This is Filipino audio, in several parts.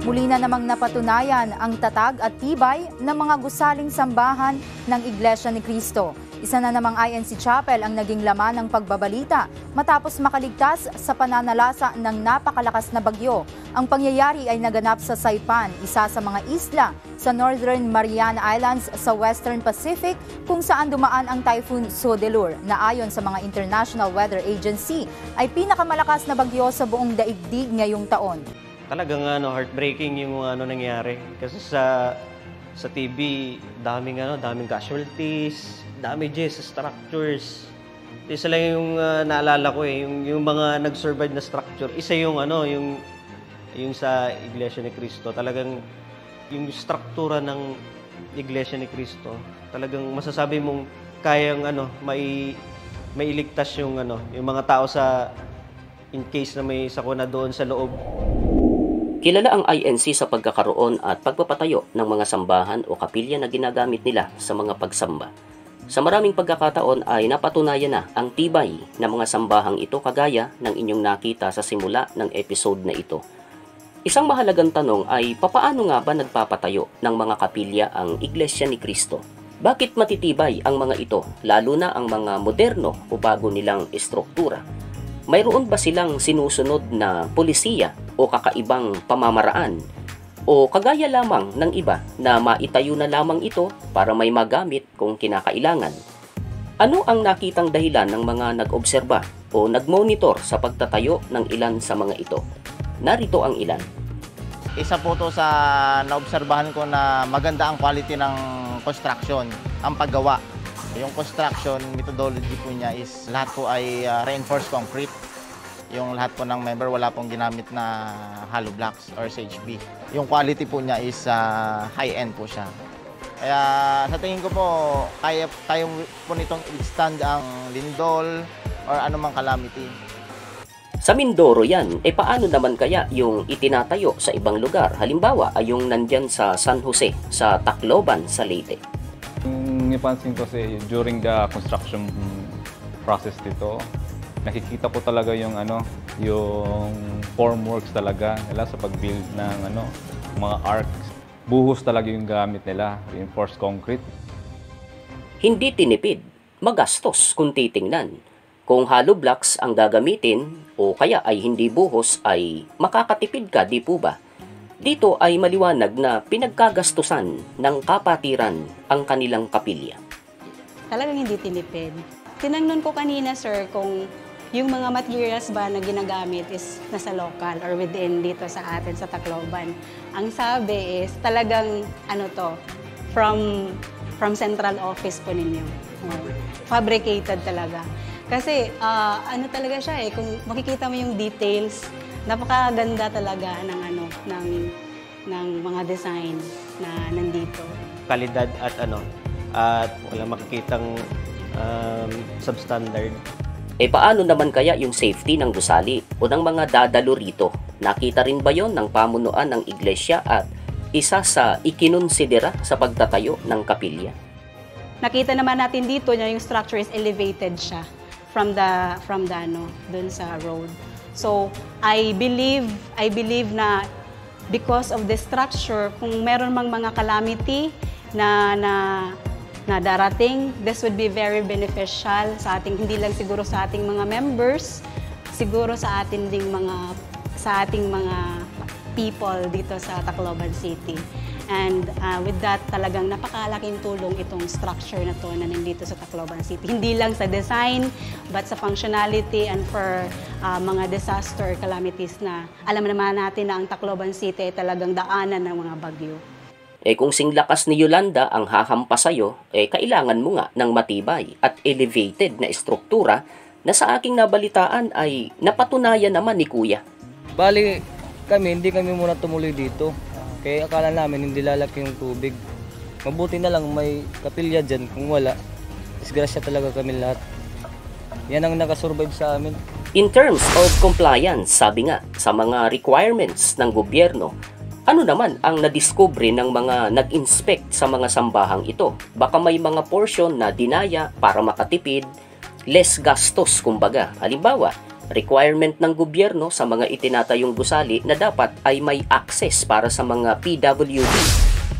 Muli na namang napatunayan ang tatag at tibay ng mga gusaling sambahan ng Iglesia ni Cristo. Isa na namang INC Chapel ang naging laman ng pagbabalita matapos makaligtas sa pananalasa ng napakalakas na bagyo. Ang pangyayari ay naganap sa Saipan, isa sa mga isla sa Northern Mariana Islands sa Western Pacific kung saan dumaan ang Typhoon Sodelur na ayon sa mga International Weather Agency ay pinakamalakas na bagyo sa buong daigdig ngayong taon. Talagang heartbreaking yung nangyari kasi sa TV daming casualties, damages sa structures. Isa lang yung naalala ko yung mga nag-survive na structure. Isa yung yung sa Iglesia ni Cristo. Talagang yung struktura ng Iglesia ni Cristo. Talagang masasabi mong kayang mailigtas yung mga tao sa in case na may sakuna doon sa loob. Kilala ang INC sa pagkakaroon at pagpapatayo ng mga sambahan o kapilya na ginagamit nila sa mga pagsamba. Sa maraming pagkakataon ay napatunayan na ang tibay ng mga sambahang ito kagaya ng inyong nakita sa simula ng episode na ito. Isang mahalagang tanong ay papaano nga ba nagpapatayo ng mga kapilya ang Iglesia ni Cristo? Bakit matitibay ang mga ito, lalo na ang mga moderno o bago nilang estruktura? Mayroon ba silang sinusunod na polisiya o kakaibang pamamaraan? O kagaya lamang ng iba na maitayo na lamang ito para may magamit kung kinakailangan? Ano ang nakitang dahilan ng mga nag-obserba o nag-monitor sa pagtatayo ng ilan sa mga ito? Narito ang ilan. Isa po to sa naobserbahan ko na maganda ang quality ng construction, ang paggawa. Yung construction methodology po niya is lahat po ay reinforced concrete. Yung lahat po ng member wala pong ginamit na hollow blocks or SHB. Yung quality po niya is high-end po siya. Kaya sa tingin ko po, kaya po nitong i-stand ang lindol or anumang calamity. Sa Mindoro yan, paano naman kaya yung itinatayo sa ibang lugar? Halimbawa ay yung nandyan sa San Jose, sa Tacloban, sa Leyte. Napansin ko kasi during the construction process dito, nakikita ko talaga yung yung formworks talaga nila sa pag-build ng mga arcs. Buhos talaga yung gamit nila, reinforced concrete. Hindi tinipid, magastos kung titingnan. Kung hollow blocks ang gagamitin o kaya ay hindi buhos ay makakatipid ka, di po ba? Dito ay maliwanag na pinagkagastusan ng kapatiran ang kanilang kapilya. Talagang hindi tinipid. Tinangnon ko kanina, sir, kung yung mga materials ba na ginagamit is nasa local or within dito sa atin sa Tacloban. Ang sabi is talagang from central office po ninyo. Fabricated talaga. Kasi talaga siya kung makikita mo yung details, napakaganda talaga ng mga design na nandito. Kalidad at wala makikitang substandard. Paano naman kaya yung safety ng gusali o ng mga dadalo rito? Nakita rin ba yon ng pamunuan ng iglesia at isa sa ikinonsidera sa pagtatayo ng kapilya? Nakita naman natin dito na yung structure is elevated siya from dun sa road. So, I believe na because of the structure, kung meron mang mga calamity na darating, this would be very beneficial sa ating, hindi lang siguro sa ating mga members, siguro sa ating mga people dito sa Tacloban City. And with that, talagang napakalaking tulong itong structure na to na nandito sa Tacloban City. Hindi lang sa design, but sa functionality and for mga disaster calamities na alam naman natin na ang Tacloban City ay talagang daanan ng mga bagyo. Kung singlakas ni Yolanda ang hahampas sa'yo, kailangan mo nga ng matibay at elevated na estruktura na sa aking nabalitaan ay napatunayan naman ni Kuya. Bali, hindi kami muna tumuloy dito. Kaya akala namin hindi lalaki yung tubig. Mabuti na lang may kapilya dyan. Kung wala, disgrasya talaga kami lahat. Yan ang nakasurvive sa amin. In terms of compliance, sabi nga, sa mga requirements ng gobyerno, ano naman ang nadiskubre ng mga nag-inspect sa mga sambahang ito? Baka may mga portion na dinaya para makatipid, less gastos kumbaga. Halimbawa, Requirement ng gobyerno sa mga itinatayong gusali na dapat ay may access para sa mga PWD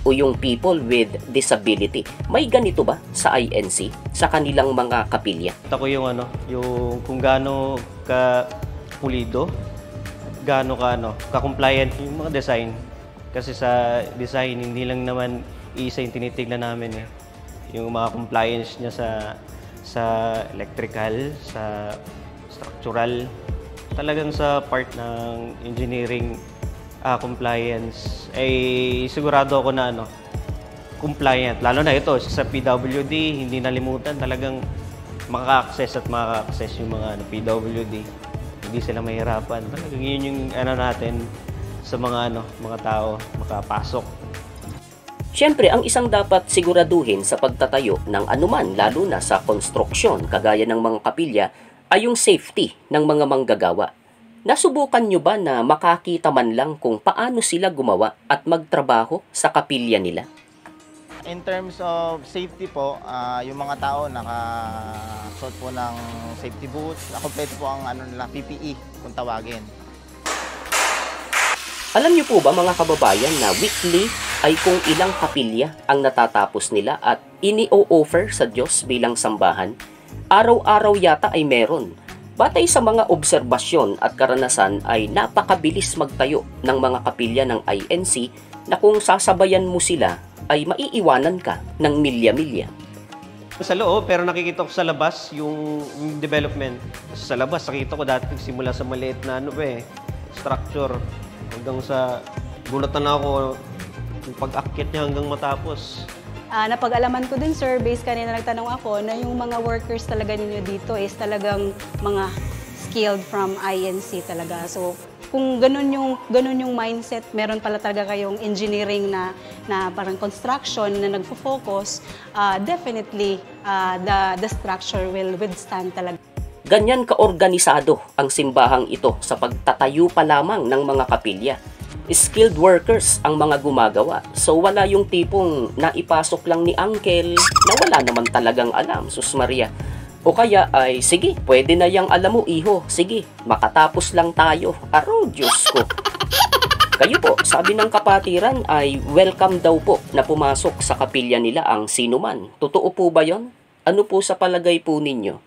o yung people with disability. May ganito ba sa INC sa kanilang mga kapilya? Ito ko yung yung kung gaano ka pulido, gaano ka compliant yung mga design. Kasi sa design hindi lang naman isa yung tinitignan namin eh. Yung mga compliance niya sa electrical, sa structural, talagang sa part ng engineering compliance ay sigurado ako na compliant. Lalo na ito sa PWD, hindi nalimutan talagang makaka-access yung mga PWD. Hindi sila mahirapan. Talagang yun yung natin sa mga tao makapasok. Siyempre, ang isang dapat siguraduhin sa pagtatayo ng anuman, lalo na sa konstruksyon, kagaya ng mga kapilya, ay yung safety ng mga manggagawa. Nasubukan nyo ba na makakita man lang kung paano sila gumawa at magtrabaho sa kapilya nila? In terms of safety po, yung mga tao nakasuot po ng safety boots, kompleto po ang PPE kung tawagin. Alam niyo po ba mga kababayan na weekly ay kung ilang kapilya ang natatapos nila at ini-o-offer sa Diyos bilang sambahan? Araw-araw yata ay meron. Batay sa mga obserbasyon at karanasan ay napakabilis magtayo ng mga kapilya ng INC na kung sasabayan mo sila ay maiiwanan ka ng milya-milya. Sa loob, pero nakikita ko sa labas yung development. Sa labas, nakikita ko dati simula sa maliit na structure hanggang sa gulatan na ako yung pag-akyat niya hanggang matapos. Napag-alaman ko din, sir, based kanina nagtanong ako, na yung mga workers talaga ninyo dito is talagang mga skilled from INC talaga. So, kung ganun yung mindset, meron pala talaga kayong engineering na parang construction na nagfo-focus, definitely the structure will withstand talaga. Ganyan kaorganisado ang simbahang ito sa pagtatayo pa lamang ng mga kapilya. Skilled workers ang mga gumagawa. So wala yung tipong naipasok lang ni Uncle na wala naman talagang alam, Sus Maria. O kaya ay, sige, pwede na yang alam mo, iho. Sige, makatapos lang tayo. Aro, Diyos ko. Kayo po, sabi ng kapatiran ay welcome daw po na pumasok sa kapilya nila ang sinuman. Totoo po ba yon? Ano po sa palagay po ninyo?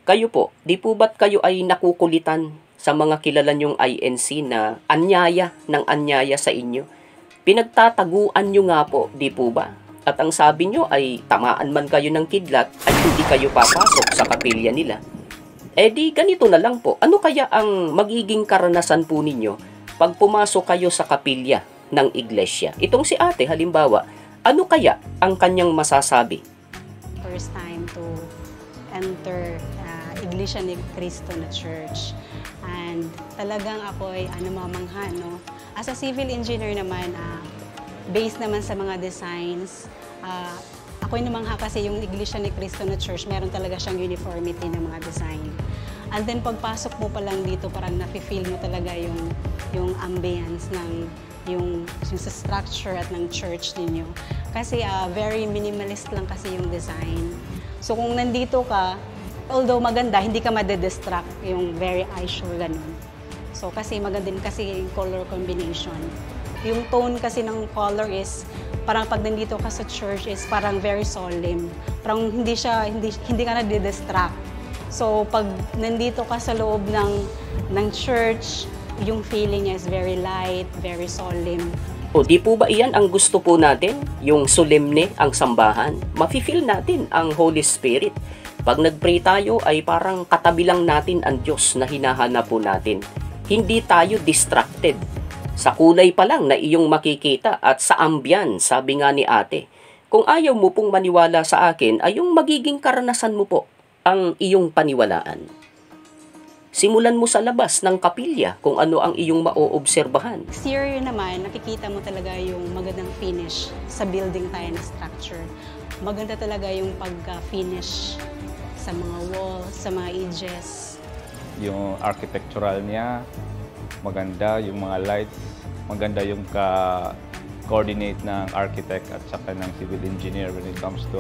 Kayo po, di po ba't kayo ay nakukulitan sa mga kilala nyong INC na anyaya ng anyaya sa inyo? Pinagtataguan nyo nga po, di po ba? At ang sabi nyo ay tamaan man kayo ng kidlat ay hindi kayo papasok sa kapilya nila. Eh di ganito na lang po, ano kaya ang magiging karanasan po ninyo pag pumasok kayo sa kapilya ng iglesia? Itong si ate halimbawa, ano kaya ang kanyang masasabi? First time to enter Iglesia ni Cristo na church. And talagang ako ay mamangha, no? As a civil engineer naman, based naman sa mga designs, ako'y namangha kasi yung Iglesia ni Cristo na church, meron talaga siyang uniformity ng mga design. And then pagpasok mo pa lang dito, parang nafe-feel mo talaga yung ambience ng yung sa structure at ng church ninyo. Kasi very minimalist lang kasi yung design. So kung nandito ka, although maganda, hindi ka made-distract, yung very eyesore, ganun. So, kasi maganda din kasi yung color combination. Yung tone kasi ng color is, parang pag nandito ka sa church is parang very solemn. Parang hindi ka nade-distract. So, pag nandito ka sa loob ng church, yung feeling niya is very light, very solemn. O di po ba iyan ang gusto po natin? Yung solemne ang sambahan. Mafe-feel natin ang Holy Spirit. Pag nag-pray tayo ay parang katabi lang natin ang Diyos na hinahanap po natin. Hindi tayo distracted. Sa kulay pa lang na iyong makikita at sa ambience, sabi nga ni ate, kung ayaw mo pong maniwala sa akin ay yung magiging karanasan mo po ang iyong paniwalaan. Simulan mo sa labas ng kapilya kung ano ang iyong maoobserbahan. Exterior naman, nakikita mo talaga yung magandang finish sa building tayo na structure. Maganda talaga yung pag-finish sa mga walls, sa mga edges. Yung architectural niya, maganda. Yung mga lights, maganda yung coordinate ng architect at saka ng civil engineer when it comes to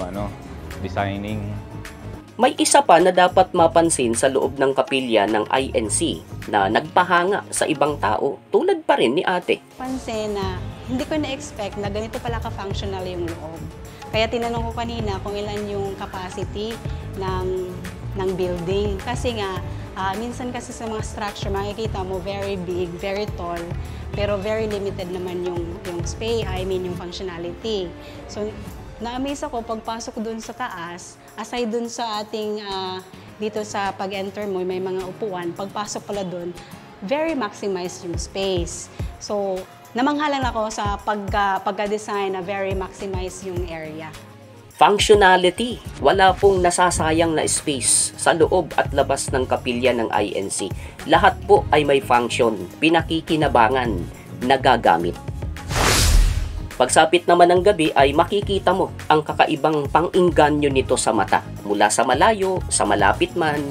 designing. May isa pa na dapat mapansin sa loob ng kapilya ng INC na nagpahanga sa ibang tao tulad pa rin ni ate. Pansin na hindi ko na-expect na ganito pala ka-functional yung loob. Kaya tinanong ko kanina kung ilan yung capacity ng building. Kasi nga, minsan kasi sa mga structure, makikita mo very big, very tall, pero very limited naman yung space, yung functionality. So, na-amaze ako pagpasok dun sa taas, aside dun sa ating dito sa pag-enter mo, may mga upuan, pagpasok pala dun, very maximized yung space. So, namanghalan ako sa pagka-design na very maximized yung area. Functionality. Wala pong nasasayang na space sa loob at labas ng kapilya ng INC. Lahat po ay may function, pinakikinabangan, nagagamit. Pagsapit naman ng gabi ay makikita mo ang kakaibang pang-inganyo nito sa mata. Mula sa malayo, sa malapit man,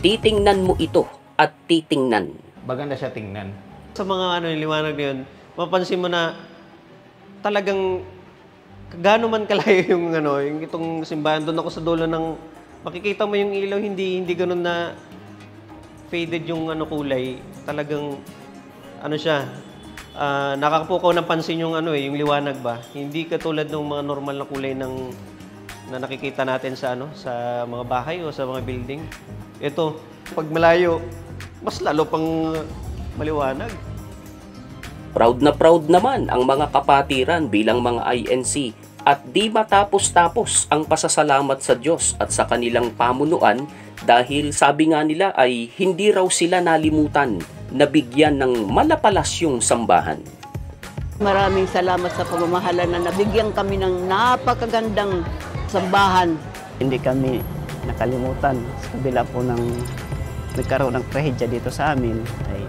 titingnan mo ito at titingnan. Maganda siya tingnan. Sa mga liwanag na yun, mapansin mo na talagang gaano man kalayo yung itong simbahan. Doon ako sa dulo ng makikita mo yung ilaw, hindi ganoon na faded yung kulay. Talagang siya, nakakapukaw ng pansin yung yung liwanag ba. Hindi katulad ng mga normal na kulay na nakikita natin sa sa mga bahay o sa mga building. Ito, pag malayo, mas lalo pang maliwanag. Proud na proud naman ang mga kapatiran bilang mga INC at di matapos-tapos ang pasasalamat sa Diyos at sa kanilang pamunuan dahil sabi nga nila ay hindi raw sila nalimutan na bigyan ng malapalasyong sambahan. Maraming salamat sa pamamahala na nabigyan kami ng napakagandang sambahan. Hindi kami nakalimutan sa kabila po ng nagkaroon ng trahedya dito sa amin ay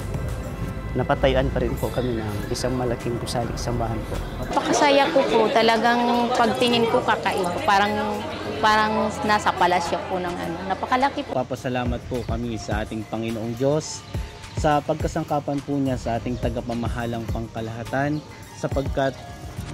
napatayuan pa rin po kami ng isang malaking gusaling sambahan po. Pakasaya ko po, talagang pagtingin ko kakaiba, parang nasa palasyo po ng napakalaki po. Papasalamat po kami sa ating Panginoong Diyos sa pagkasangkapan po niya sa ating tagapamahalang pangkalahatan sapagkat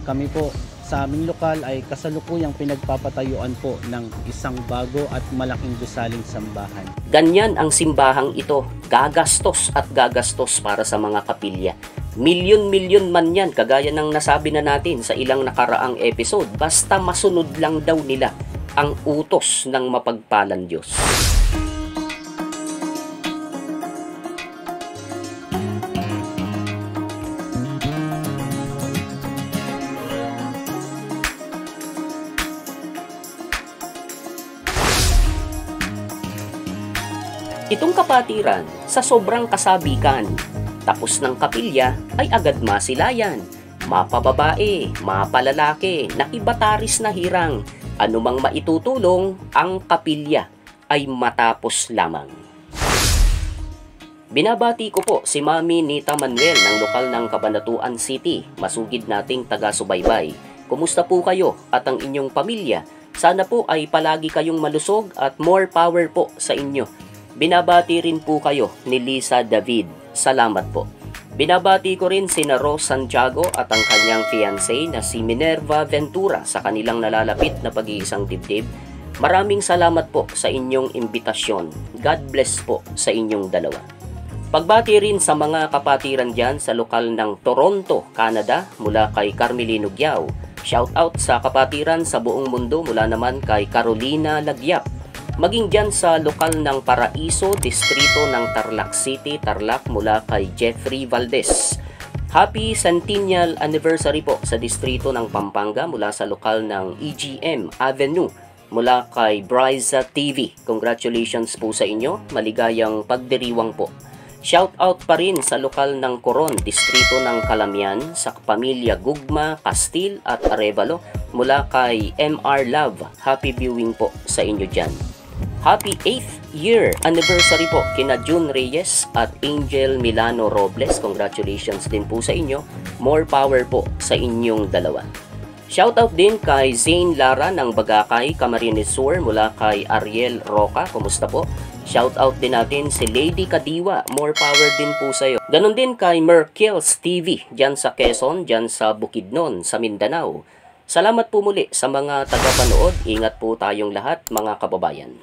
kami po sa aming lokal ay kasalukuyang pinagpapatayuan po ng isang bago at malaking gusaling sambahan. Ganyan ang simbahang ito, gagastos at gagastos para sa mga kapilya. Milyon-milyon man yan, kagaya ng nasabi na natin sa ilang nakaraang episode, basta masunod lang daw nila ang utos ng mapagpalang Diyos. Itong kapatiran, sa sobrang kasabikan, tapos ng kapilya ay agad masilayan. Mapababae, mapalalaki, nakibataris na hirang, anumang maitutulong, ang kapilya ay matapos lamang. Binabati ko po si Mami Nita Manuel ng lokal ng Cabanatuan City, masugid nating taga-subaybay. Kumusta po kayo at ang inyong pamilya? Sana po ay palagi kayong malusog at more power po sa inyo. Binabati rin po kayo ni Lisa David. Salamat po. Binabati ko rin si Rose Santiago at ang kanyang fiancé na si Minerva Ventura sa kanilang nalalapit na pag-iisang dibdib. Maraming salamat po sa inyong imbitasyon. God bless po sa inyong dalawa. Pagbati rin sa mga kapatiran dyan sa lokal ng Toronto, Canada mula kay Carmelino Gyao. Shout out sa kapatiran sa buong mundo mula naman kay Carolina Lagyap. Maging dyan sa lokal ng Paraiso, distrito ng Tarlac City, Tarlac mula kay Jeffrey Valdez. Happy Centennial Anniversary po sa distrito ng Pampanga mula sa lokal ng EGM Avenue mula kay Bryza TV. Congratulations po sa inyo, maligayang pagdiriwang po. Shout out pa rin sa lokal ng Coron, distrito ng Calamian sa pamilya Gugma, Castil at Arevalo mula kay MR Love. Happy viewing po sa inyo dyan. Happy 8th year anniversary po kina June Reyes at Angel Milano Robles. Congratulations din po sa inyo. More power po sa inyong dalawa. Shoutout din kay Zane Lara ng Bagakay, Camarines Sur mula kay Ariel Roca. Kumusta po? Shoutout din natin si Lady Kadiwa. More power din po sa iyo. Ganon din kay Merkels TV dyan sa Quezon, dyan sa Bukidnon, sa Mindanao. Salamat po muli sa mga tagapanood. Ingat po tayong lahat mga kababayan.